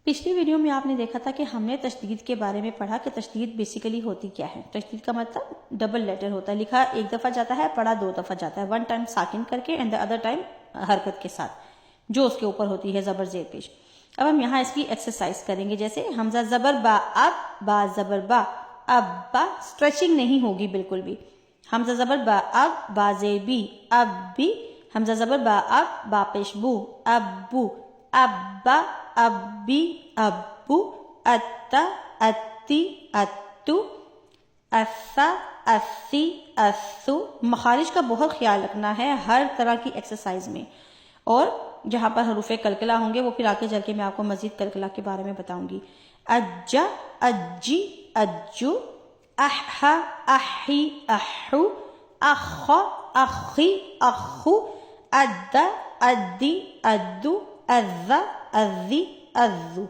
پچھلی ویڈیو میں آپ نے دیکھا تھا کہ ہم نے تشدید کے بارے میں پڑھا کہ تشدید بیسیکلی ہوتی کیا ہے. تشدید کا مطلب ڈبل لیٹر ہوتا ہے, لکھا ایک دفعہ جاتا ہے, پڑھا دو دفعہ جاتا ہے, ون ٹائم ساکن کر کے اینڈ دا ادر ٹائم حرکت کے ساتھ جو اس کے اوپر ہوتی ہے زبر زیر پیش. اب ہم یہاں اس کی ایکسرسائز کریں گے, جیسے حمزہ زبر با اب, با زبر با, اب با اسٹریچنگ نہیں ہوگی بالکل بھی. حمزہ زبر با اب, با زیر بی, اب بی, حمزہ زبر با اب, با پیش بو, اب بو, ابا, ابی, ابو, اتا, اتی, اتو, اسا, اسی, اسو. مخارج کا بہت خیال رکھنا ہے ہر طرح کی ایکسرسائز میں, اور جہاں پر حروف کلکلا ہوں گے وہ پھر آگے چل کے میں آپ کو مزید کلکلا کے بارے میں بتاؤں گی. اجا, اجی, اجو, احا, احی, احو, اخا, اخی, اخو, ادا, ادی, ادو, ازا, ازی, ازو.